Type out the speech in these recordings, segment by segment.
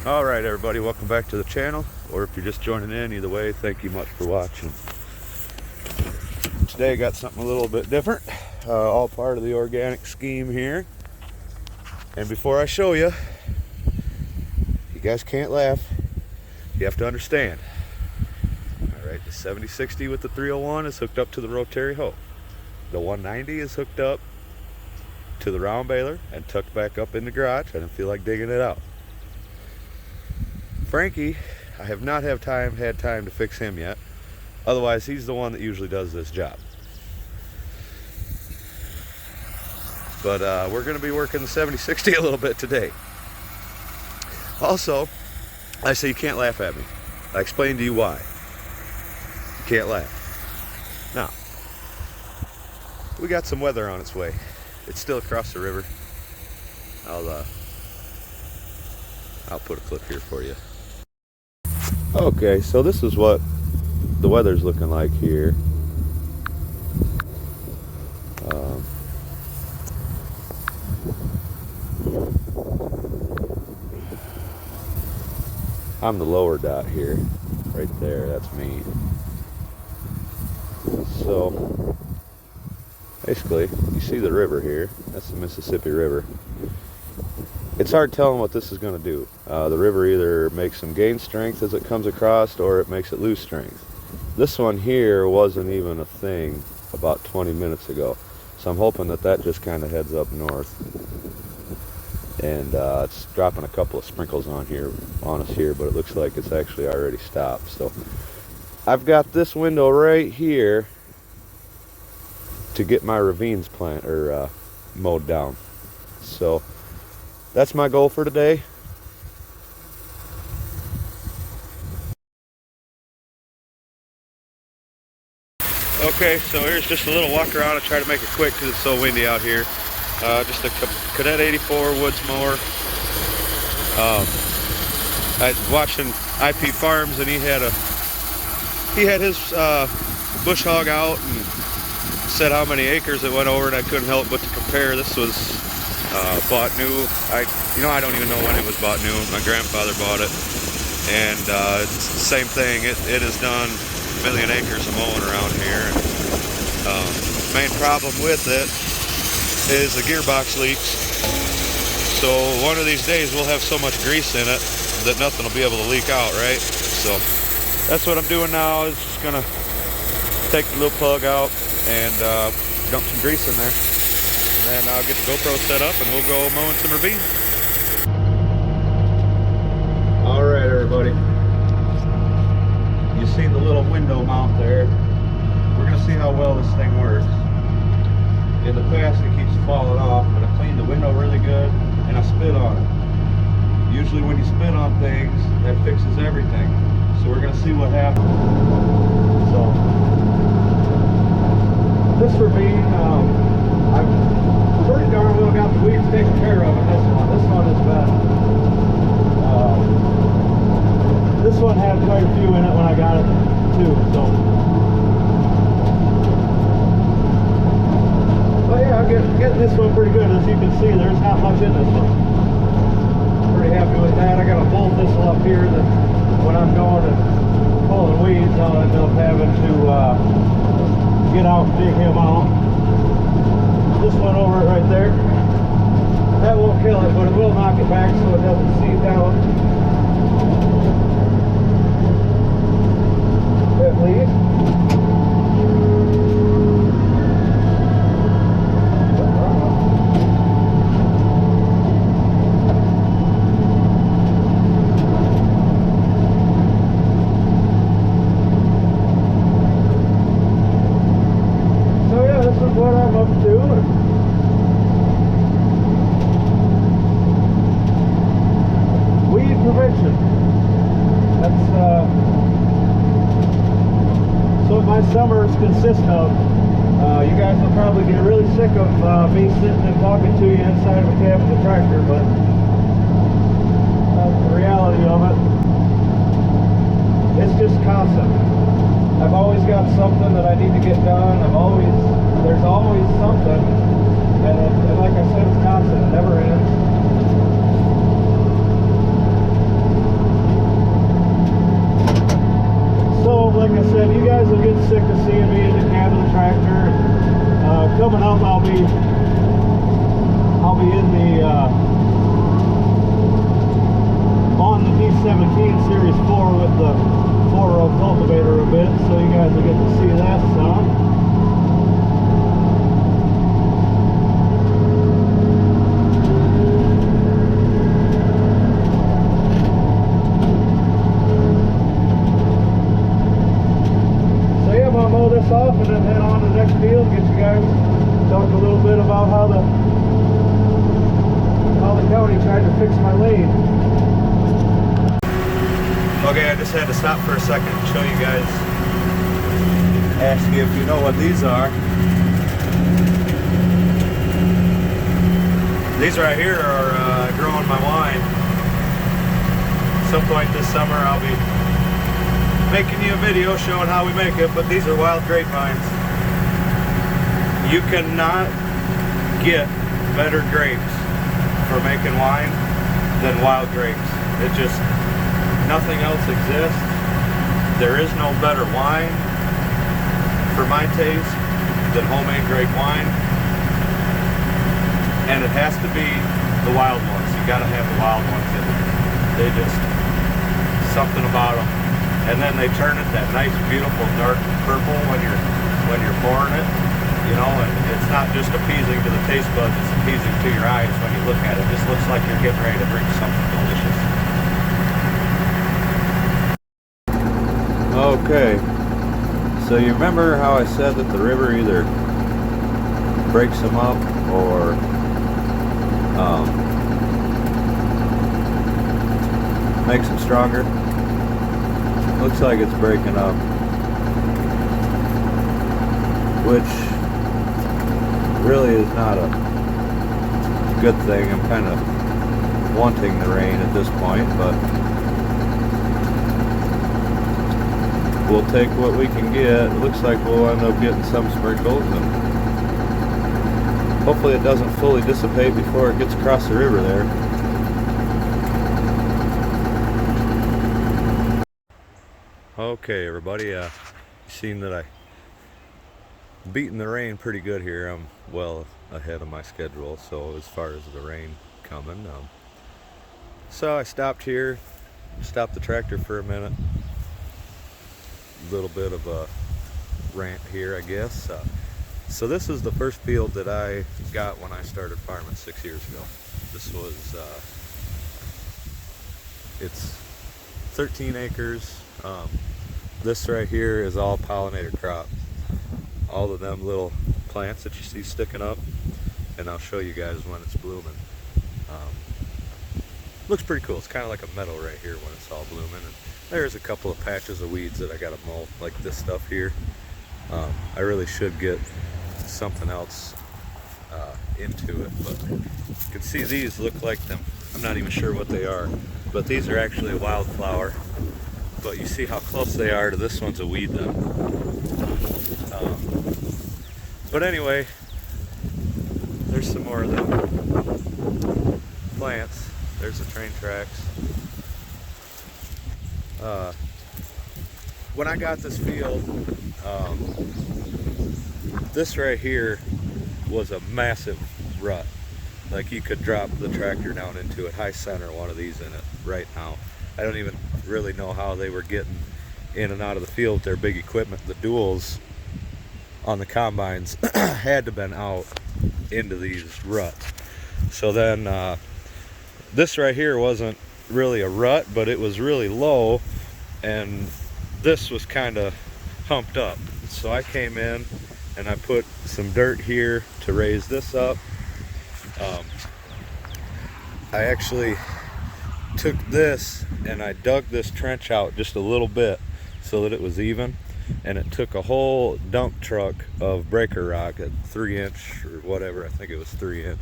Alright everybody, welcome back to the channel, or if you're just joining in, either way, thank you much for watching. Today I got something a little bit different, all part of the organic scheme here. And before I show you, you guys can't laugh, you have to understand. Alright, the 7060 with the 301 is hooked up to the rotary hoe. The 190 is hooked up to the round baler and tucked back up in the garage. I didn't feel like digging it out. Frankie, I have not had time to fix him yet. Otherwise, he's the one that usually does this job. But we're going to be working the 7060 a little bit today. Also, I say you can't laugh at me. I explained to you why. You can't laugh. Now, we got some weather on its way. It's still across the river. I'll put a clip here for you. Okay, so this is what the weather's looking like here. I'm the lower dot here, right there, that's me. So, basically, you see the river here, that's the Mississippi River. It's hard telling what this is going to do. The river either makes some gain strength as it comes across, or it makes it lose strength. This one here wasn't even a thing about 20 minutes ago, so I'm hoping that that just kind of heads up north. And it's dropping a couple of sprinkles on us here, but it looks like it's actually already stopped. So I've got this window right here to get my ravines mowed down. So that's my goal for today. Okay, so here's just a little walk around. I try to make it quick because it's so windy out here. Just a Cadet 84 woods mower. I was watching IP Farms, and he had his bush hog out and said how many acres it went over, and I couldn't help but to compare. This was bought new. I don't even know when it was bought new. My grandfather bought it, and it's the same thing. It has done a million acres of mowing around here. Main problem with it is the gearbox leaks. So one of these days we'll have so much grease in it that nothing will be able to leak out, right? So that's what I'm doing now. Is just gonna take the little plug out and dump some grease in there. And I'll get the GoPro set up and we'll go mowing some ravines. Alright everybody, you see the little window mount there. We're going to see how well this thing works. In the past it keeps falling off, but I cleaned the window really good and I spit on it. Usually when you spit on things, that fixes everything. So we're going to see what happens. So, this ravine, I've pretty darn well got the weeds taken care of in this one. This one is bad. This one had quite a few in it when I got it too. So, but yeah, I'm getting this one pretty good. As you can see, there's not much in this one. Pretty happy with that. I got a bull thistle up here that when I'm going and pulling weeds, I'll end up having to get out and dig him out. This one over it right there, that won't kill it, but it will knock it back so it doesn't seed down. At least. So yeah, this is what I'm up to. Prevention. That's so what my summers consist of. You guys will probably get really sick of me sitting and talking to you inside of a cab of the tractor, but that's the reality of it. It's just constant. I've always got something that I need to get done. There's always something, and like I said, it's constant. It never ends. sick of seeing me in the cab of the tractor. Coming up, I'll be in the on the D17 Series 4 with the 4-row cultivator a bit, so you guys will get to see that some. Off and then head on to the next field, get you guys talk a little bit about how the county tried to fix my lane. Okay, I just had to stop for a second and show you guys, ask you if you know what these are. These right here are growing my wine. At some point this summer I'll be making you a video showing how we make it, but these are wild grapevines. You cannot get better grapes for making wine than wild grapes. It just, nothing else exists. There is no better wine for my taste than homemade grape wine, and it has to be the wild ones. You gotta have the wild ones in it. They just, something about them. And then they turn it that nice, beautiful, dark purple when you're pouring it, you know. And it's not just appeasing to the taste buds; it's appeasing to your eyes when you look at it. It just looks like you're getting ready to drink something delicious. Okay, so you remember how I said that the river either breaks them up or makes them stronger? Looks like it's breaking up, which really is not a good thing. I'm kind of wanting the rain at this point, but we'll take what we can get. It looks like we'll end up getting some sprinkles, and hopefully it doesn't fully dissipate before it gets across the river there. Okay, everybody, you've seen that I beaten the rain pretty good here. I'm well ahead of my schedule, so as far as the rain coming, so I stopped here, stopped the tractor for a minute. A little bit of a rant here, I guess. So this is the first field that I got when I started farming 6 years ago. This was it's 13 acres. This right here is all pollinator crop. All of them little plants that you see sticking up, and I'll show you guys when it's blooming. Looks pretty cool. It's kind of like a meadow right here when it's all blooming. And there's a couple of patches of weeds that I gotta mow, like this stuff here. I really should get something else into it, but you can see these look like them. I'm not even sure what they are, but these are actually a wildflower. But you see how close they are to this one's a weed then. But anyway, there's some more of them plants. There's the train tracks. When I got this field, this right here was a massive rut. Like, you could drop the tractor down into it. High center one of these in it right now. I don't even really know how they were getting in and out of the field with their big equipment. The duals on the combines had to been out into these ruts. So then this right here wasn't really a rut, but it was really low, and this was kind of humped up. So I came in and I put some dirt here to raise this up. I actually took this and I dug this trench out just a little bit so that it was even, and it took a whole dump truck of breaker rock at 3-inch or whatever, I think it was 3-inch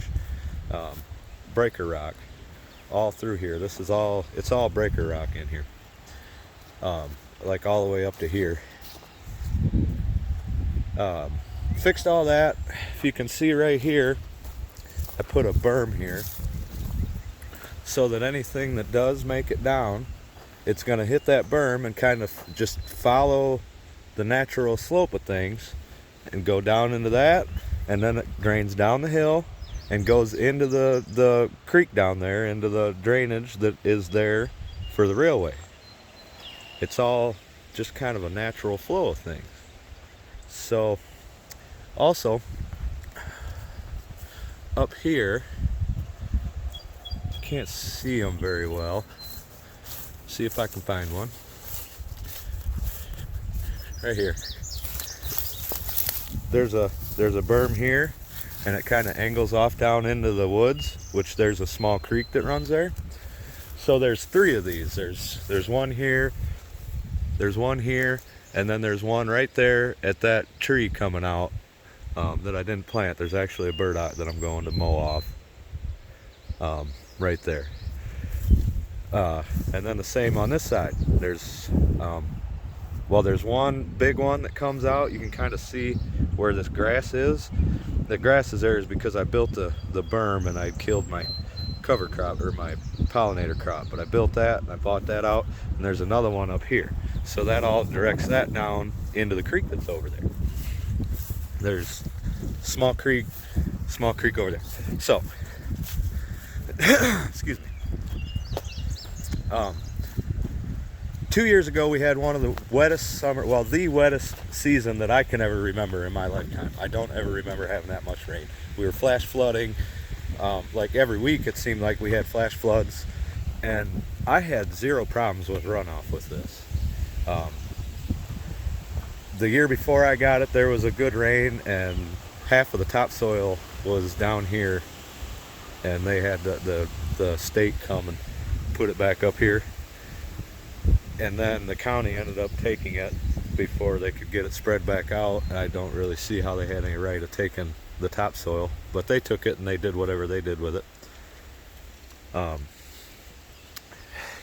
breaker rock all through here. This is all, it's all breaker rock in here, like all the way up to here. Fixed all that. If you can see right here, I put a berm here so that anything that does make it down, it's going to hit that berm and kind of just follow the natural slope of things and go down into that, and then it drains down the hill and goes into the creek down there, into the drainage that is there for the railway. It's all just kind of a natural flow of things. So also up here, can't see them very well. See if I can find one. Right here. There's a berm here, and it kind of angles off down into the woods, which there's a small creek that runs there. So there's 3 of these. There's one here, there's one here, and then there's one right there at that tree coming out that I didn't plant. There's actually a burdock that I'm going to mow off right there. And then the same on this side. There's there's one big one that comes out. You can kind of see where this grass is. The grass is there is because I built the berm and I killed my cover crop, or my pollinator crop. But I built that and I bought that out, and there's another one up here. So that all directs that down into the creek that's over there. There's small creek over there. So excuse me. 2 years ago we had one of the wettest summer, well, the wettest season that I can ever remember in my lifetime. I don't ever remember having that much rain. We were flash flooding, like every week it seemed like we had flash floods, and I had 0 problems with runoff with this. The year before I got it, there was a good rain, and half of the topsoil was down here, and they had the state come and put it back up here, and then the county ended up taking it before they could get it spread back out. I don't really see how they had any right of taking the topsoil, but they took it and they did whatever they did with it.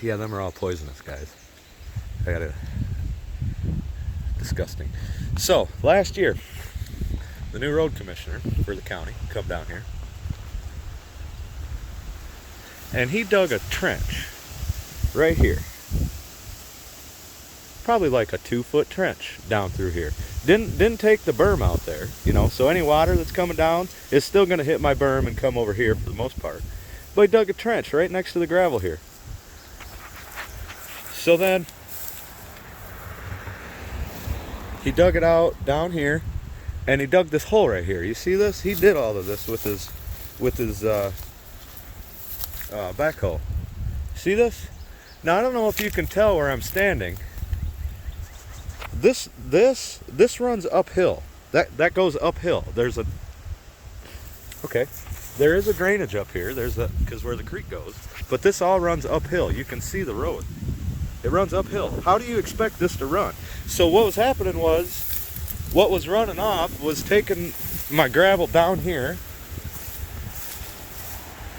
Yeah, them are all poisonous, guys. Disgusting. So last year, the new road commissioner for the county come down here, and he dug a trench right here, probably like a 2-foot trench down through here. Didn't take the berm out there, so any water that's coming down is still going to hit my berm and come over here for the most part. But he dug a trench right next to the gravel here. So then he dug it out down here, and he dug this hole right here. You see this? He did all of this with his backhoe. See this? Now I don't know if you can tell where I'm standing. This runs uphill. That goes uphill. There is a drainage up here. Because where the creek goes. But this all runs uphill. You can see the road. It runs uphill. How do you expect this to run? So what was happening was, what was running off was taking my gravel down here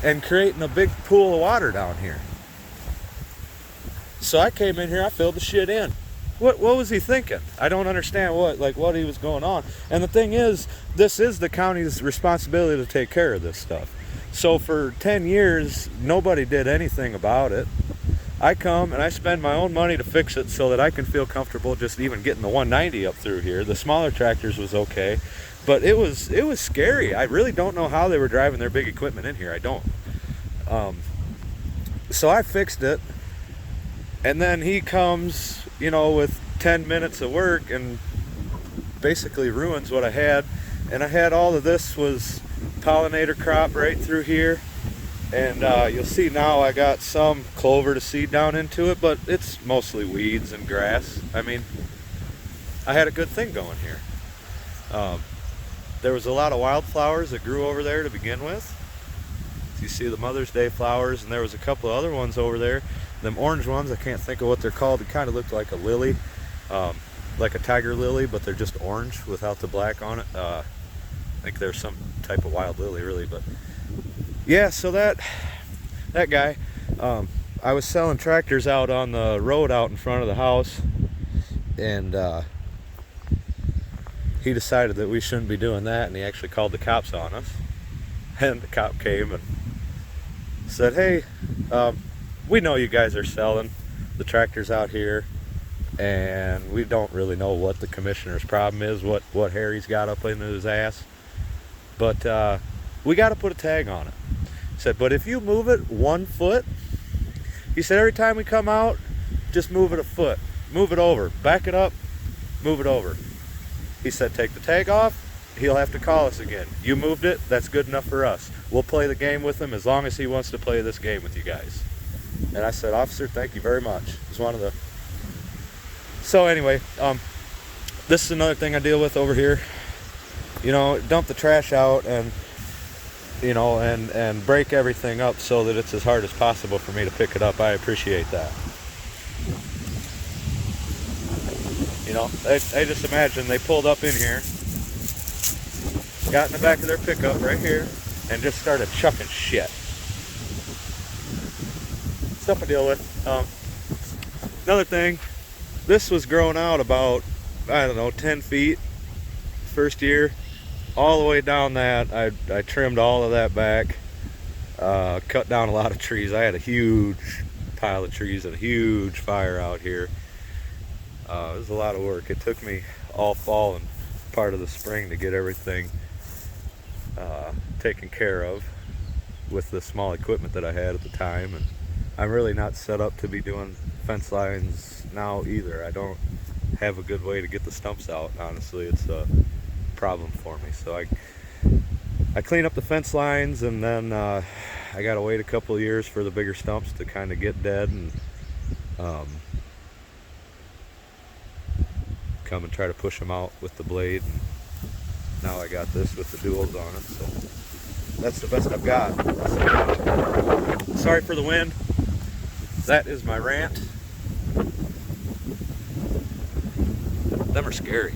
and creating a big pool of water down here. So I came in here, I filled the shit in. What was he thinking? I don't understand what he was going on. And the thing is, this is the county's responsibility to take care of this stuff. So for 10 years, nobody did anything about it. I come and I spend my own money to fix it so that I can feel comfortable just even getting the 190 up through here. The smaller tractors was okay, but it was scary. I really don't know how they were driving their big equipment in here. I don't. So I fixed it, and then he comes, with 10 minutes of work and basically ruins what I had. And I had all of this was pollinator crop right through here. And you'll see now I got some clover to seed down into it, but it's mostly weeds and grass. I mean, I had a good thing going here. There was a lot of wildflowers that grew over there to begin with. You see the Mother's Day flowers, and there was a couple of other ones over there. Them orange ones, I can't think of what they're called. They kind of look like a lily, like a tiger lily, but they're just orange without the black on it. I think they're some type of wild lily, really, but yeah. So that guy, I was selling tractors out on the road out in front of the house, and he decided that we shouldn't be doing that, and he actually called the cops on us. And the cop came and said, "Hey, we know you guys are selling the tractors out here, and we don't really know what the commissioner's problem is, what Harry's got up into his ass. But we got to put a tag on it. He said, but if you move it 1 foot, he said, every time we come out, just move it a foot. Move it over. Back it up. Move it over. He said, take the tag off. He'll have to call us again. You moved it. That's good enough for us. We'll play the game with him as long as he wants to play this game with you guys. And I said, officer, thank you very much. It's one of the... So anyway, this is another thing I deal with over here. You know, dump the trash out and, you know, and break everything up so that it's as hard as possible for me to pick it up. I appreciate that. You know, I just imagine they pulled up in here, got in the back of their pickup right here, and just started chucking shit. Stuff I deal with. Another thing, this was grown out about, I don't know, 10 feet first year. All the way down that, I trimmed all of that back, cut down a lot of trees. I had a huge pile of trees and a huge fire out here. It was a lot of work. It took me all fall and part of the spring to get everything taken care of with the small equipment that I had at the time. And I'm really not set up to be doing fence lines now either. I don't have a good way to get the stumps out. Honestly, it's a problem for me. So I clean up the fence lines, and then I gotta wait a couple of years for the bigger stumps to kind of get dead and come and try to push them out with the blade. And now I got this with the duals on it, so that's the best I've got. So, sorry for the wind. That is my rant. Them are scary.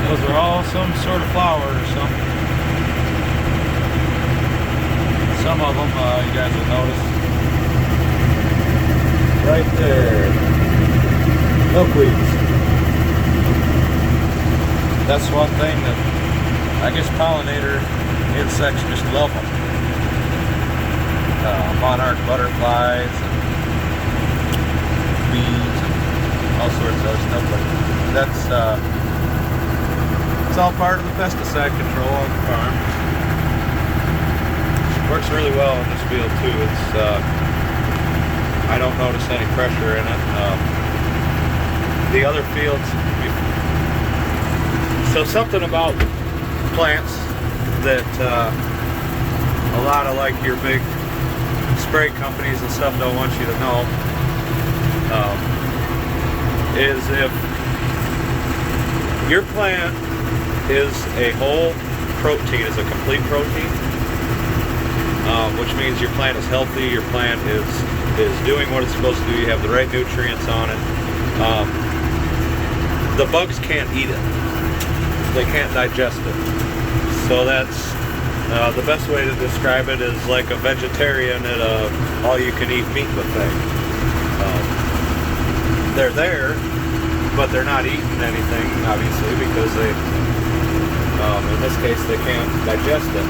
Those are all some sort of flower or something. Some of them you guys will notice. Right there. Milkweeds. That's one thing that I guess pollinator insects just love them. Monarch butterflies and bees and all sorts of other stuff, but that's it's all part of the pesticide control on the farm. Works really well in this field too. It's I don't notice any pressure in it. The other fields, so something about plants that a lot of like your big spray companies and stuff don't want you to know is if your plant is a whole protein, is a complete protein, which means your plant is healthy, your plant is doing what it's supposed to do, you have the right nutrients on it. The bugs can't eat it. They can't digest it. So that's the best way to describe it is like a vegetarian at a all-you-can-eat meat buffet. They're there, but they're not eating anything, obviously, because they, in this case, they can't digest it.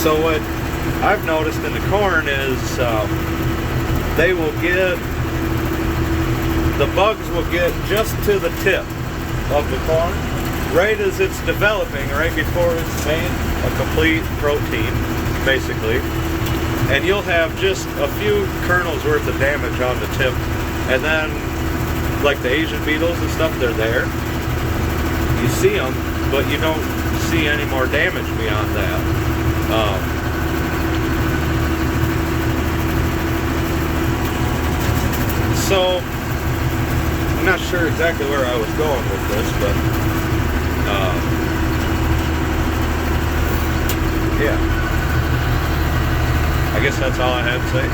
So what I've noticed in the corn is they will get, the bugs will get just to the tip of the corn, right as it's developing, right before it's made a complete protein, basically. And you'll have just a few kernels worth of damage on the tip. And then, like the Asian beetles and stuff, they're there. You see them, but you don't see any more damage beyond that. So, I'm not sure exactly where I was going with this, but yeah. I guess that's all I had to say.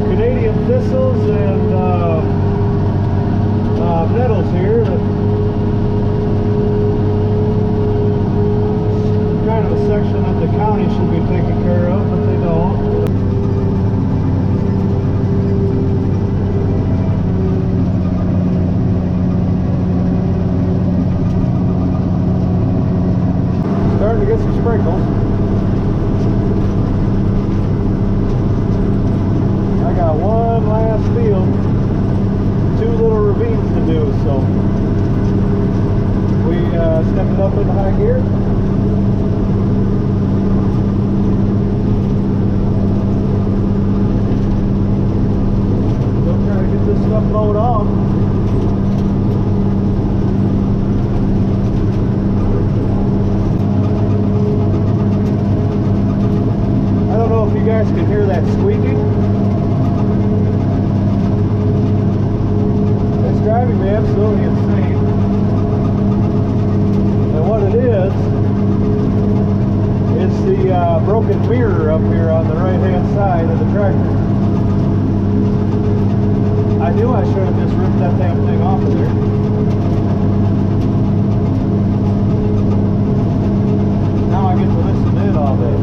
Canadian thistles and nettles here. step it up into high gear. Go try to get this stuff mowed off. I don't know if you guys can hear that squeaking. It's driving me absolutely insane. And what it is the broken mirror up here on the right hand side of the tractor. I knew I should have just ripped that damn thing off of there. Now I get to listen to it all day.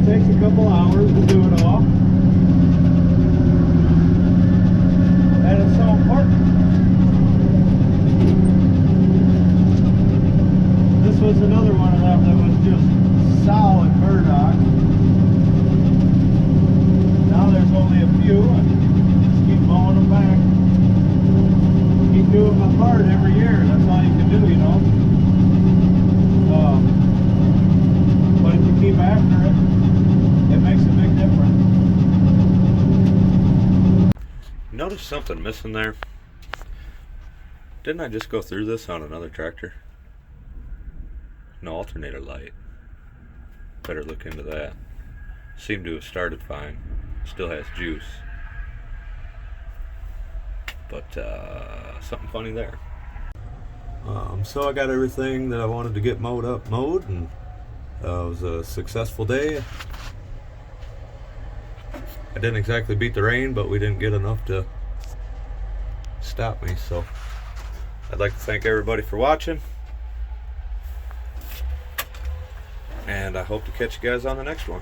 Takes a couple hours to do it all, and it's so important. This was another one of them that was just solid burdock. Now there's only a few, and just keep mowing them back. Keep doing my part every year. That's all you can do, you know. But if you keep after it, it makes a big difference. Notice something missing there? Didn't I just go through this on another tractor? No alternator light. Better look into that. Seemed to have started fine. Still has juice. But something funny there. So I got everything that I wanted to get mowed, and it was a successful day. I didn't exactly beat the rain, but we didn't get enough to stop me. So I'd like to thank everybody for watching, and I hope to catch you guys on the next one.